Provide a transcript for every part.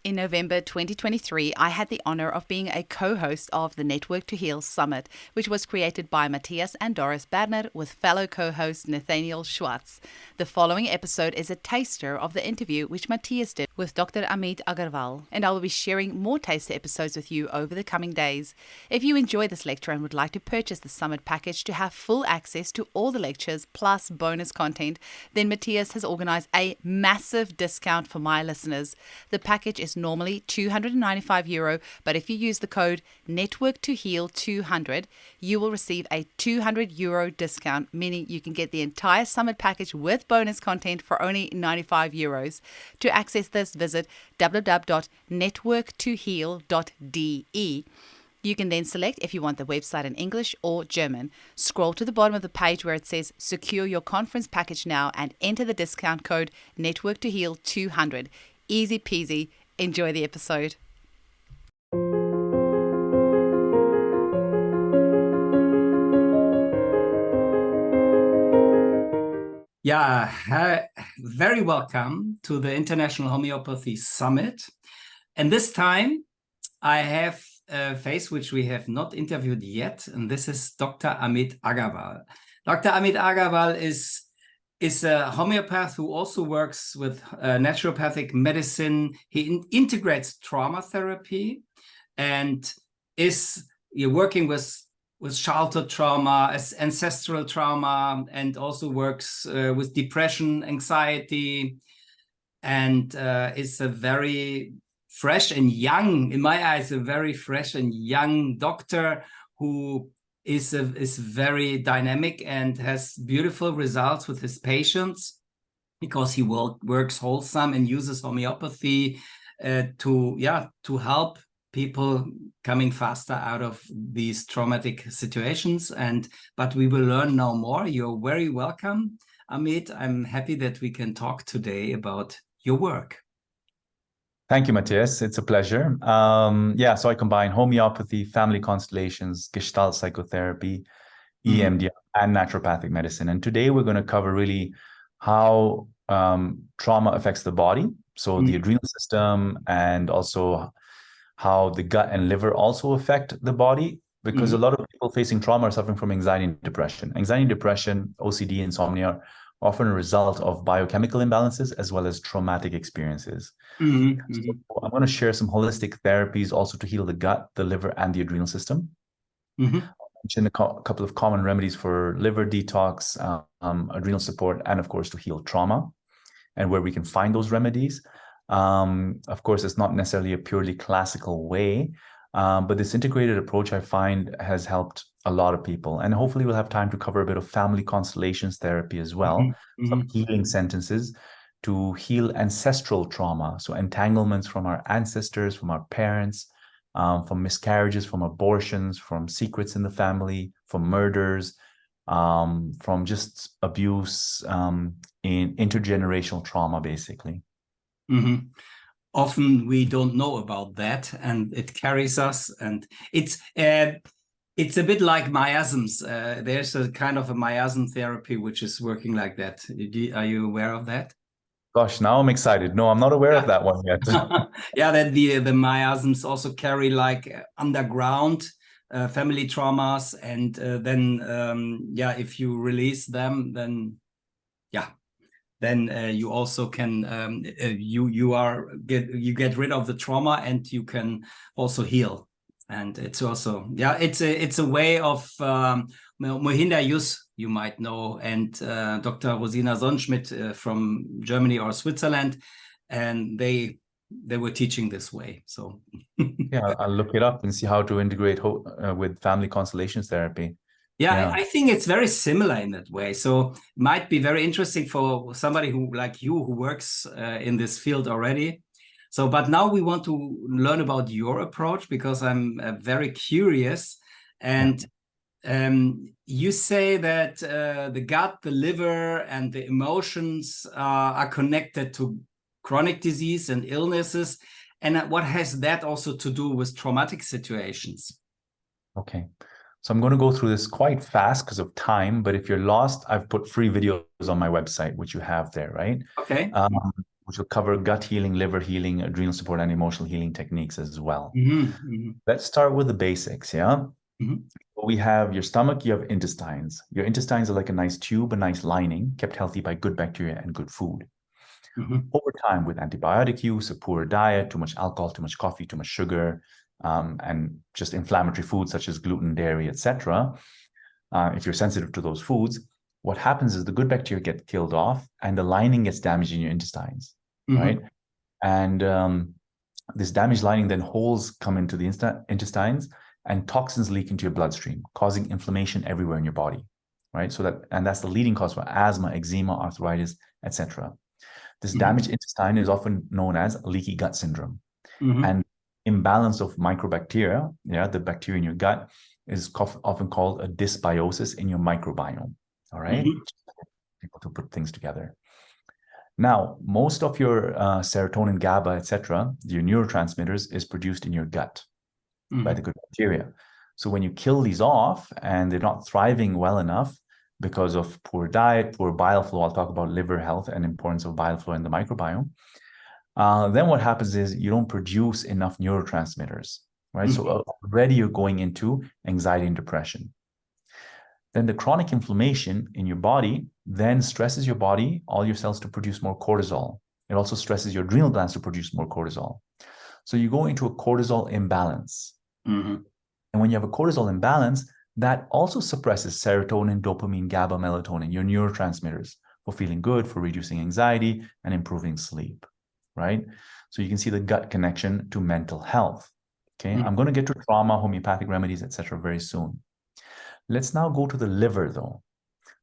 In November 2023, I had the honor of being a co-host of the Network to Heal Summit, which was created by Mathias and Doris Berner with fellow co-host Nathaneal Schwartz. The following episode is a taster of the interview which Mathias did with Dr. Ameet Aggarwal, and I will be sharing more taster episodes with you over the coming days. If you enjoy this lecture and would like to purchase the Summit package to have full access to all the lectures plus bonus content, then Mathias has organized a massive discount for my listeners. The package is normally €295, but if you use the code NETWORK2HEAL200, you will receive a €200 discount, meaning you can get the entire Summit package with bonus content for only €95. To access this, visit www.networktoheal.de. You can then select if you want the website in English or German. Scroll to the bottom of the page where it says secure your conference package now and enter the discount code NETWORK2HEAL200. Easy peasy. Enjoy the episode. Very welcome to the International Homeopathy Summit. And this time I have a face which we have not interviewed yet, and this is Dr. Ameet Aggarwal. Dr. Ameet Aggarwal is a homeopath who also works with naturopathic medicine. He integrates trauma therapy and is working with childhood trauma, ancestral trauma, and also works with depression, anxiety, and is a very fresh and young, in my eyes, a very fresh and young doctor who is very dynamic and has beautiful results with his patients because he works wholesome and uses homeopathy to help people coming faster out of these traumatic situations. But we will learn now more. You're very welcome, Ameet. I'm happy that we can talk today about your work. Thank you, Matthias. It's a pleasure. So I combine homeopathy, family constellations, Gestalt psychotherapy, EMDR, and naturopathic medicine. And today we're going to cover really how trauma affects the body, so the adrenal system, and also how the gut and liver also affect the body, because a lot of people facing trauma are suffering from anxiety and depression. Anxiety and depression, OCD, insomnia, often a result of biochemical imbalances as well as traumatic experiences. So I'm going to share some holistic therapies also to heal the gut, the liver, and the adrenal system. I'll mention a couple of common remedies for liver detox, adrenal support, and of course to heal trauma, and where we can find those remedies. Of course, it's not necessarily a purely classical way, but this integrated approach I find has helped a lot of people. And hopefully we'll have time to cover a bit of family constellations therapy as well, some healing sentences to heal ancestral trauma. So entanglements from our ancestors, from our parents, from miscarriages, from abortions, from secrets in the family, from murders, from just abuse, in intergenerational trauma, basically. Often we don't know about that, and it carries us, and it's a bit like miasms. There's a kind of a miasm therapy which is working like that. Are you aware of that? Gosh, now I'm excited. No, I'm not aware of that one yet. That the miasms also carry like underground family traumas, and then if you release them, then you also can you get rid of the trauma, and you can also heal. And it's also it's a way of Mohinder Yus, you might know, and Dr. Rosina Sonnenschmidt from Germany or Switzerland, and they were teaching this way. So I'll look it up and see how to integrate with family constellations therapy. I think it's very similar in that way. So it might be very interesting for somebody who like you who works in this field already. So, but now we want to learn about your approach, because I'm very curious. And you say that the gut, the liver, and the emotions are connected to chronic disease and illnesses. And what has that also to do with traumatic situations? Okay. So I'm going to go through this quite fast because of time, but if you're lost, I've put free videos on my website, which you have there, right? Okay. which will cover gut healing, liver healing, adrenal support, and emotional healing techniques as well. Mm-hmm. Let's start with the basics, yeah? Mm-hmm. We have your stomach, you have intestines. Your intestines are like a nice tube, a nice lining, kept healthy by good bacteria and good food. Mm-hmm. Over time, with antibiotic use, a poor diet, too much alcohol, too much coffee, too much sugar, and just inflammatory foods such as gluten, dairy, etc. If you're sensitive to those foods, what happens is the good bacteria get killed off and the lining gets damaged in your intestines, right? And this damaged lining, then holes come into the intestines and toxins leak into your bloodstream, causing inflammation everywhere in your body, right? And that's the leading cause for asthma, eczema, arthritis, etc. This damaged intestine is often known as leaky gut syndrome. And imbalance of microbacteria, the bacteria in your gut, is often called a dysbiosis in your microbiome. All right, people to put things together. Now, most of your serotonin, GABA, etc., your neurotransmitters, is produced in your gut by the good bacteria. So when you kill these off and they're not thriving well enough because of poor diet, poor bile flow, I'll talk about liver health and importance of bile flow in the microbiome. Then what happens is you don't produce enough neurotransmitters, right? So already you're going into anxiety and depression. Then the chronic inflammation in your body then stresses your body, all your cells, to produce more cortisol. It also stresses your adrenal glands to produce more cortisol. So you go into a cortisol imbalance. And when you have a cortisol imbalance, that also suppresses serotonin, dopamine, GABA, melatonin, your neurotransmitters, for feeling good, for reducing anxiety and improving sleep, right? So you can see the gut connection to mental health. Okay, I'm going to get to trauma, homeopathic remedies, etc. very soon. Let's now go to the liver, though.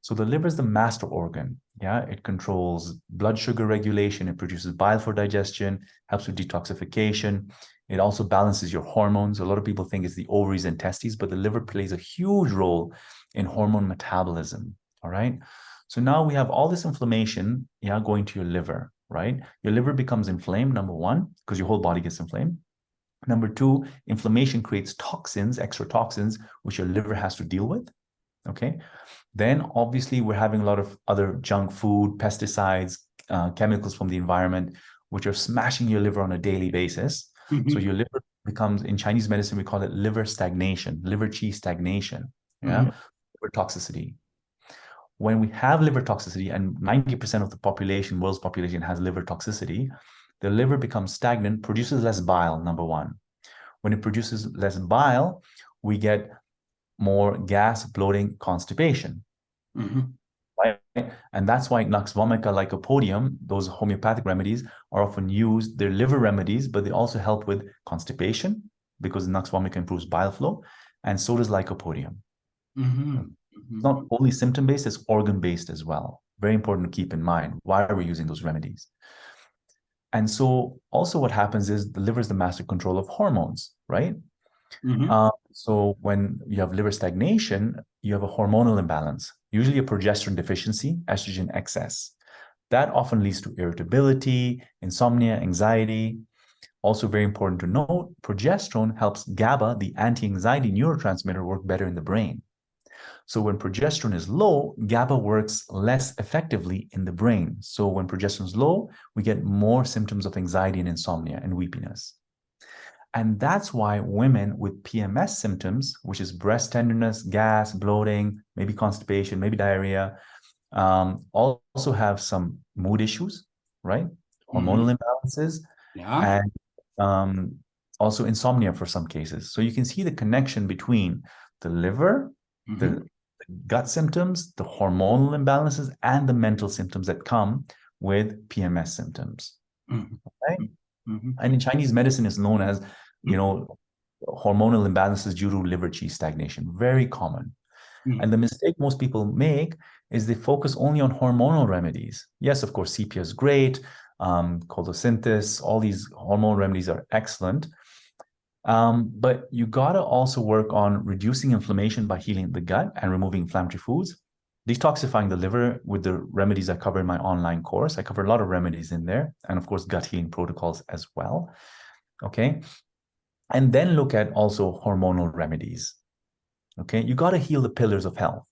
So the liver is the master organ. Yeah, it controls blood sugar regulation. It produces bile for digestion, helps with detoxification. It also balances your hormones. A lot of people think it's the ovaries and testes, but the liver plays a huge role in hormone metabolism. All right. So now we have all this inflammation, going to your liver, right? Your liver becomes inflamed, number one, because your whole body gets inflamed. Number two, inflammation creates toxins, extra toxins, which your liver has to deal with. Okay. Then obviously we're having a lot of other junk food, pesticides, chemicals from the environment, which are smashing your liver on a daily basis. So your liver becomes, in Chinese medicine, we call it liver stagnation, liver qi stagnation, liver toxicity. When we have liver toxicity, and 90% of the population, world's population, has liver toxicity, the liver becomes stagnant, produces less bile, number one. When it produces less bile, we get more gas, bloating, constipation. Right? And that's why Nux vomica, lycopodium, those homeopathic remedies are often used. They're liver remedies, but they also help with constipation because Nux vomica improves bile flow, and so does lycopodium. It's not only symptom-based, it's organ-based as well. Very important to keep in mind. Why are we using those remedies? And so also what happens is the liver is the master control of hormones, right? So when you have liver stagnation, you have a hormonal imbalance, usually a progesterone deficiency, estrogen excess. That often leads to irritability, insomnia, anxiety. Also very important to note, progesterone helps GABA, the anti-anxiety neurotransmitter, work better in the brain. So when progesterone is low, GABA works less effectively in the brain. So when progesterone is low, we get more symptoms of anxiety and insomnia and weepiness. And that's why women with PMS symptoms, which is breast tenderness, gas, bloating, maybe constipation, maybe diarrhea, also have some mood issues, right? Hormonal imbalances, and also insomnia for some cases. So you can see the connection between the liver, the gut symptoms, the hormonal imbalances, and the mental symptoms that come with PMS symptoms. Right? And in Chinese medicine, it's known as, hormonal imbalances due to liver qi stagnation. Very common. And the mistake most people make is they focus only on hormonal remedies. Yes, of course, CPR is great. Chondrosynthesis, all these hormonal remedies are excellent. But you got to also work on reducing inflammation by healing the gut and removing inflammatory foods, detoxifying the liver with the remedies I cover in my online course. I cover a lot of remedies in there, and of course, gut healing protocols as well. Okay. And then look at also hormonal remedies. Okay. You got to heal the pillars of health.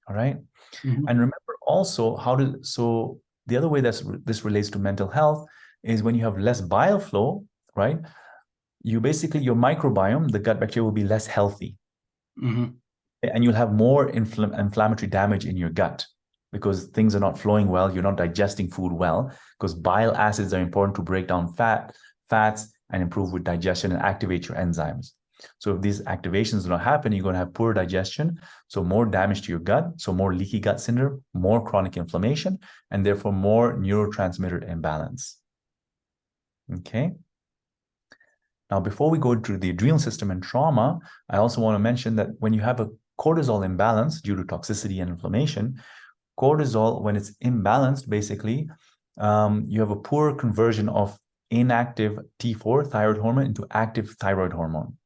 All right. And remember also so the other way this relates to mental health is when you have less bile flow, right? Your microbiome, the gut bacteria, will be less healthy. And you'll have more inflammatory damage in your gut because things are not flowing well. You're not digesting food well because bile acids are important to break down fats and improve with digestion and activate your enzymes. So if these activations do not happen, you're going to have poor digestion, so more damage to your gut, so more leaky gut syndrome, more chronic inflammation, and therefore more neurotransmitter imbalance. Okay. Now, before we go to the adrenal system and trauma, I also want to mention that when you have a cortisol imbalance due to toxicity and inflammation, cortisol, when it's imbalanced, basically, you have a poor conversion of inactive T4 thyroid hormone into active thyroid hormone.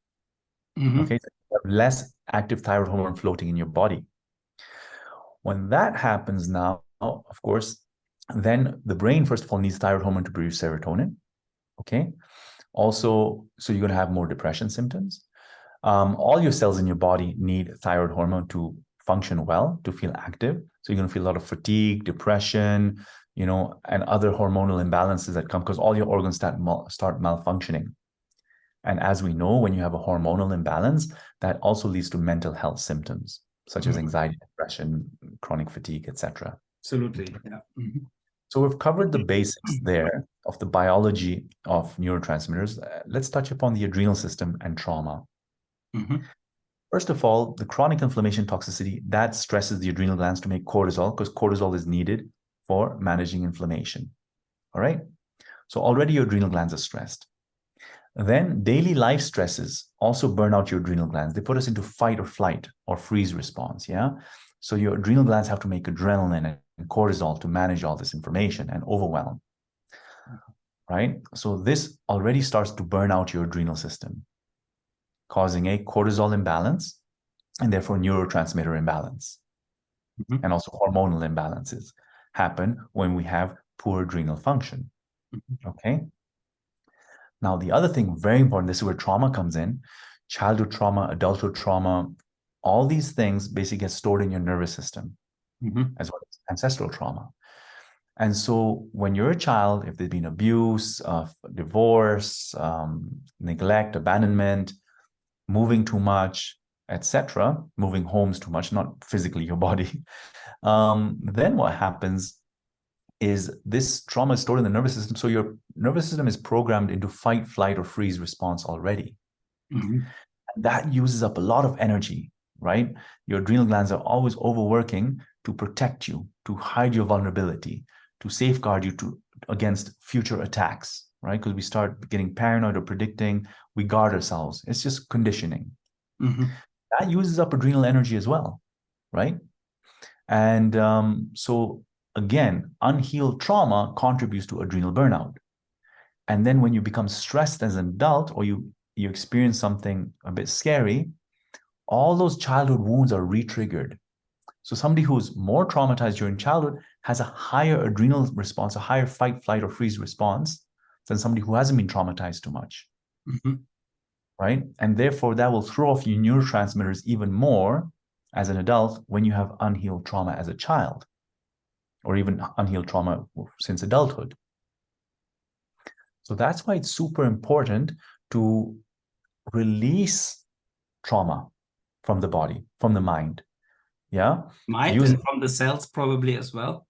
Okay, so you have less active thyroid hormone floating in your body. When that happens now, of course, then the brain, first of all, needs thyroid hormone to produce serotonin. Okay. Also, so you're going to have more depression symptoms. All your cells in your body need thyroid hormone to function well, to feel active. So you're going to feel a lot of fatigue, depression, and other hormonal imbalances that come because all your organs start malfunctioning. And as we know, when you have a hormonal imbalance, that also leads to mental health symptoms, such as anxiety, depression, chronic fatigue, etc. Absolutely. Yeah. So we've covered the basics there of the biology of neurotransmitters. Let's touch upon the adrenal system and trauma. First of all, the chronic inflammation toxicity, that stresses the adrenal glands to make cortisol because cortisol is needed for managing inflammation. All right. So already your adrenal glands are stressed. Then daily life stresses also burn out your adrenal glands. They put us into fight or flight or freeze response. Yeah. So your adrenal glands have to make adrenaline and cortisol to manage all this information and overwhelm. Right. So this already starts to burn out your adrenal system, causing a cortisol imbalance and therefore neurotransmitter imbalance. And also hormonal imbalances happen when we have poor adrenal function. Okay. Now, the other thing, very important, this is where trauma comes in. Childhood trauma, adulthood trauma, all these things basically get stored in your nervous system, as well as ancestral trauma. And so when you're a child, if there's been abuse, divorce, neglect, abandonment, moving too much, etc., moving homes too much, not physically your body, then what happens is this trauma is stored in the nervous system. So your nervous system is programmed into fight, flight, or freeze response already. And that uses up a lot of energy, right? Your adrenal glands are always overworking to protect you, to hide your vulnerability, to safeguard you against future attacks, right? Because we start getting paranoid or predicting, we guard ourselves. It's just conditioning. That uses up adrenal energy as well, right? And so again, unhealed trauma contributes to adrenal burnout. And then when you become stressed as an adult or you experience something a bit scary, all those childhood wounds are re-triggered. So somebody who's more traumatized during childhood has a higher adrenal response, a higher fight, flight, or freeze response than somebody who hasn't been traumatized too much. Right? And therefore, that will throw off your neurotransmitters even more as an adult when you have unhealed trauma as a child, or even unhealed trauma since adulthood. So that's why it's super important to release trauma from the body, from the mind. Yeah. Mind and from the cells probably as well.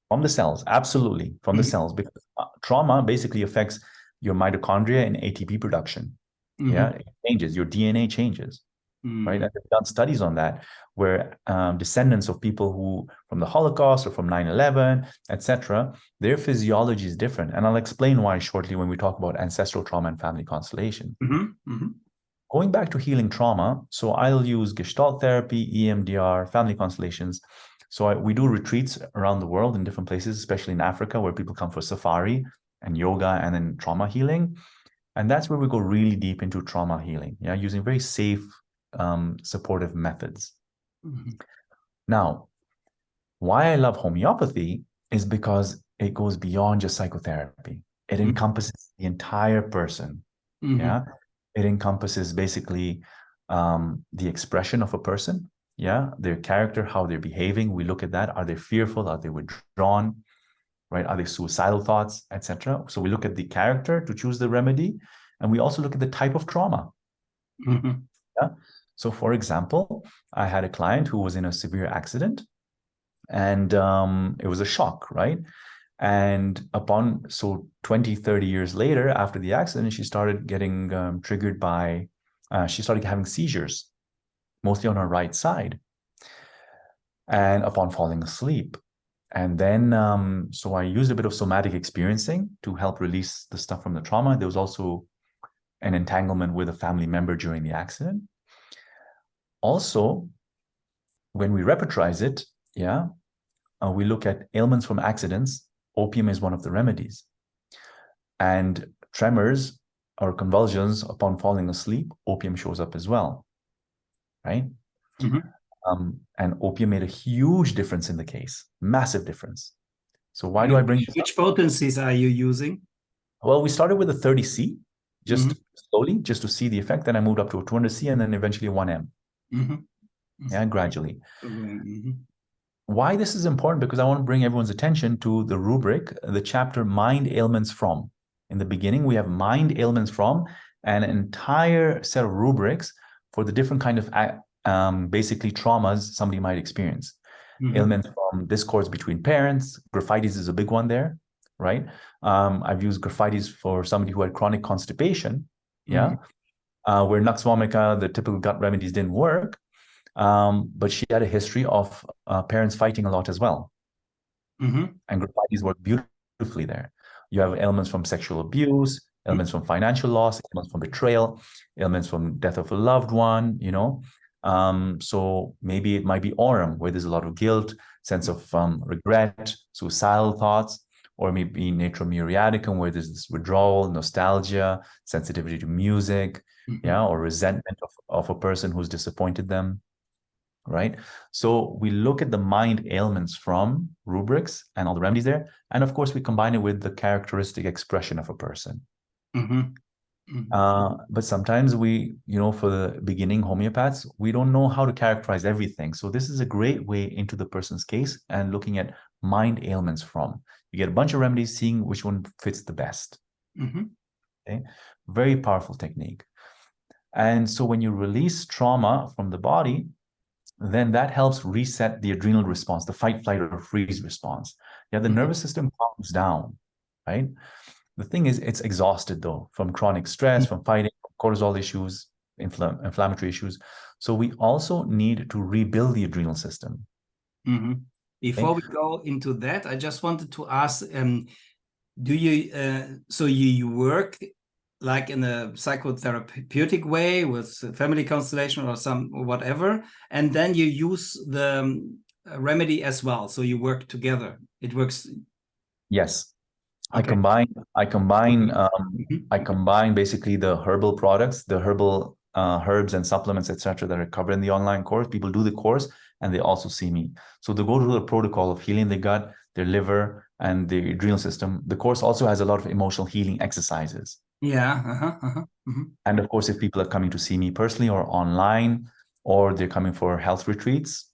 From the cells, absolutely. From the cells, because trauma basically affects your mitochondria and ATP production. Yeah. It changes, your DNA changes. Right. And they've done studies on that where descendants of people who from the Holocaust or from 9/11, etc., their physiology is different. And I'll explain why shortly when we talk about ancestral trauma and family constellation. Going back to healing trauma, so I'll use Gestalt therapy, EMDR, family constellations. So we do retreats around the world in different places, especially in Africa, where people come for safari and yoga and then trauma healing. And that's where we go really deep into trauma healing, yeah, using very safe, supportive methods. Now, why I love homeopathy is because it goes beyond just psychotherapy. It encompasses the entire person. Yeah. It encompasses basically the expression of a person, yeah, their character, how they're behaving. We look at that. Are they fearful? Are they withdrawn? right? Are they suicidal thoughts, etc.? So we look at the character to choose the remedy, and we also look at the type of trauma. Mm-hmm. Yeah. So, for example, I had a client who was in a severe accident, and it was a shock, right? And so 20, 30 years later, after the accident, she started getting triggered by, she started having seizures, mostly on her right side, and upon falling asleep. And then, so I used a bit of somatic experiencing to help release the stuff from the trauma. There was also an entanglement with a family member during the accident. Also, when we repertorize it, we look at ailments from accidents. Opium is one of the remedies. And tremors or convulsions upon falling asleep, opium shows up as well, right? Mm-hmm. And opium made a huge difference in the case, massive difference. So why do I bring which potencies are you using? Well, we started with a 30C, just slowly, just to see the effect. Then I moved up to a 200C and then eventually 1M. Yeah, gradually. Why this is important? Because I want to bring everyone's attention to the rubric, the chapter Mind Ailments From. In the beginning, we have Mind Ailments From, and an entire set of rubrics for the different kind of basically traumas somebody might experience. Ailments from discords between parents. Graphites is a big one there, right? I've used graphites for somebody who had chronic constipation, where Nux vomica, the typical gut remedies didn't work. But she had a history of parents fighting a lot as well. And graphites work beautifully there. You have ailments from sexual abuse, ailments from financial loss, ailments from betrayal, ailments from death of a loved one, so maybe it might be aurum, where there's a lot of guilt, sense of regret, suicidal thoughts, or maybe natrum muriaticum, where there's this withdrawal, nostalgia, sensitivity to music, or resentment of a person who's disappointed them. Right. So we look at the mind ailments from rubrics and all the remedies there. And of course, we combine it with the characteristic expression of a person. But sometimes we, for the beginning homeopaths, we don't know how to characterize everything. So this is a great way into the person's case and looking at mind ailments from. You get a bunch of remedies, seeing which one fits the best. Okay. Very powerful technique. And so when you release trauma from the body, then that helps reset the adrenal response, the fight, flight, or freeze response. Yeah, the nervous system calms down, right? The thing is, it's exhausted though, from chronic stress, from fighting, cortisol issues, inflammatory issues. So we also need to rebuild the adrenal system. Before we go into that, I just wanted to ask, do you, so you work like in a psychotherapeutic way with family constellation or whatever, and then you use the remedy as well. So you work together. It works. Yes. Okay. I combine basically the herbal products, the herbal herbs and supplements, etc., that are covered in the online course. People do the course and they also see me. So they go through the protocol of healing the gut, their liver, and the adrenal system. The course also has a lot of emotional healing exercises. And of course, if people are coming to see me personally or online, or they're coming for health retreats.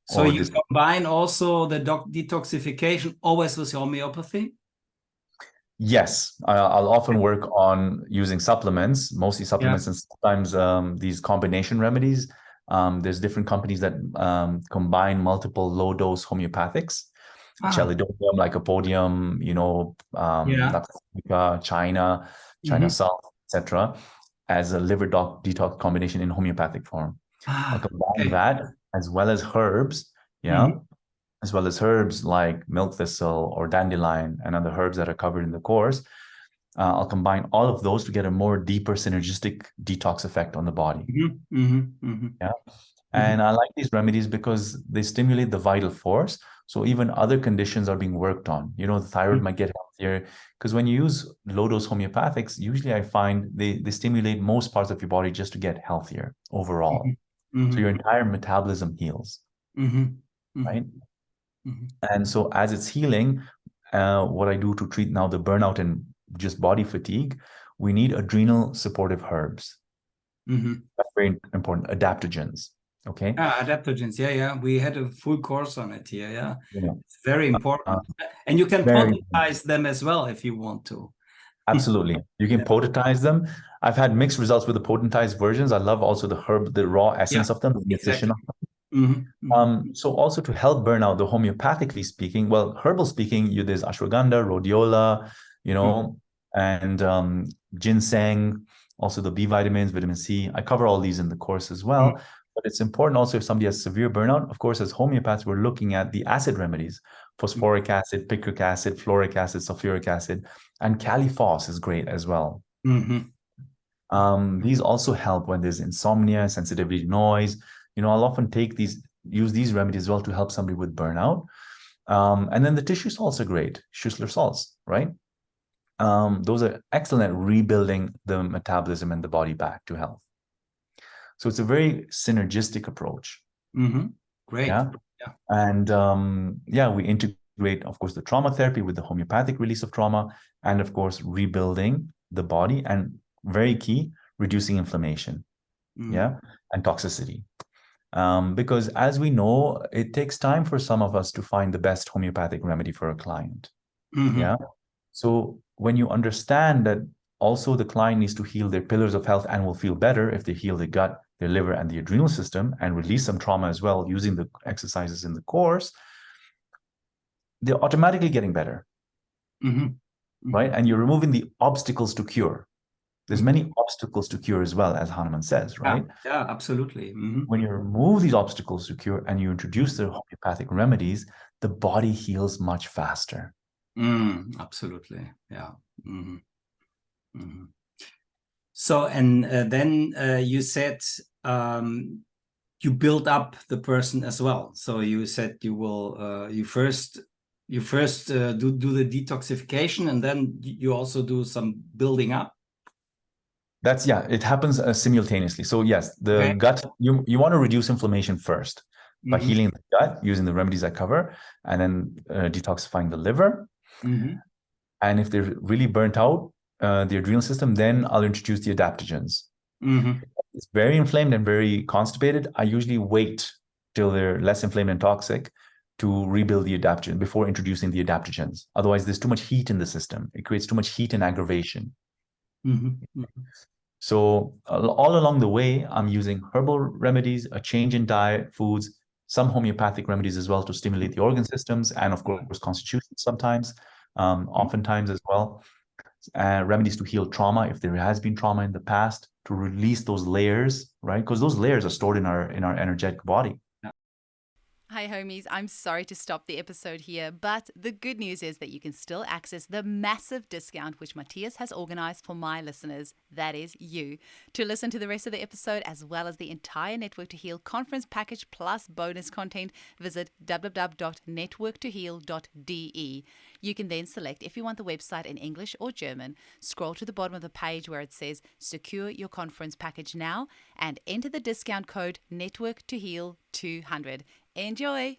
So you combine also the detoxification always with homeopathy? Yes, I'll often work on using supplements, mostly supplements, and sometimes these combination remedies. There's different companies that combine multiple low-dose homeopathics. Chelidonium, Lycopodium, China South, etc., as a liver detox combination in homeopathic form. I'll combine that as well as herbs, as well as herbs like milk thistle or dandelion and other herbs that are covered in the course. I'll combine all of those to get a more deeper synergistic detox effect on the body. And I like these remedies because they stimulate the vital force. So even other conditions are being worked on. The thyroid might get healthier, because when you use low-dose homeopathics, usually I find they stimulate most parts of your body just to get healthier overall. So your entire metabolism heals, right? And so as it's healing, what I do to treat now the burnout and just body fatigue, we need adrenal supportive herbs. That's very important, adaptogens. Okay. Adaptogens. Yeah. We had a full course on it here. Yeah. Yeah. It's very important. And you can Very potentialize them as well if you want to. Absolutely. You can potentize them. I've had mixed results with the potentized versions. I love also the raw essence of them, the nutrition of them. So also to help burn out the homeopathically speaking, well, herbal speaking, there's ashwagandha, rhodiola, and ginseng, also the B vitamins, vitamin C. I cover all these in the course as well. But it's important also if somebody has severe burnout, of course, as homeopaths, we're looking at the acid remedies, phosphoric acid, picric acid, fluoric acid, sulfuric acid, and caliphos is great as well. These also help when there's insomnia, sensitivity to noise. I'll often use these remedies as well to help somebody with burnout. And then the tissue salts are great, Schussler salts, right? Those are excellent at rebuilding the metabolism and the body back to health. So it's a very synergistic approach. Great. Yeah. And we integrate, of course, the trauma therapy with the homeopathic release of trauma, and of course, rebuilding the body, and very key, reducing inflammation, and toxicity. Because as we know, it takes time for some of us to find the best homeopathic remedy for a client. Yeah. So when you understand that also the client needs to heal their pillars of health and will feel better if they heal the gut, their liver, and the adrenal system, and release some trauma as well using the exercises in the course, they're automatically getting better. Right? And you're removing the obstacles to cure. There's many obstacles to cure as well, as Hahnemann says, right? Yeah, absolutely. When you remove these obstacles to cure and you introduce the homeopathic remedies, the body heals much faster. Absolutely. Yeah. So, and then you said you build up the person as well. So you said you will you first do the detoxification, and then you also do some building up. It happens simultaneously. So yes, the gut, you want to reduce inflammation first by healing the gut using the remedies I cover, and then detoxifying the liver. And if they're really burnt out, the adrenal system, then I'll introduce the adaptogens. It's very inflamed and very constipated. I usually wait till they're less inflamed and toxic to rebuild the adaptogen before introducing the adaptogens. Otherwise, there's too much heat in the system. It creates too much heat and aggravation. So all along the way, I'm using herbal remedies, a change in diet, foods, some homeopathic remedies as well to stimulate the organ systems, and of course, constitution sometimes, oftentimes as well. Remedies to heal trauma if there has been trauma in the past, to release those layers, right? Because those layers are stored in our energetic body. Hi homies, I'm sorry to stop the episode here, but the good news is that you can still access the massive discount which Mathias has organized for my listeners, that is you. To listen to the rest of the episode as well as the entire Network to Heal conference package plus bonus content, visit www.networktoheal.de. You can then select if you want the website in English or German, scroll to the bottom of the page where it says secure your conference package now, and enter the discount code Network to Heal 200. Enjoy!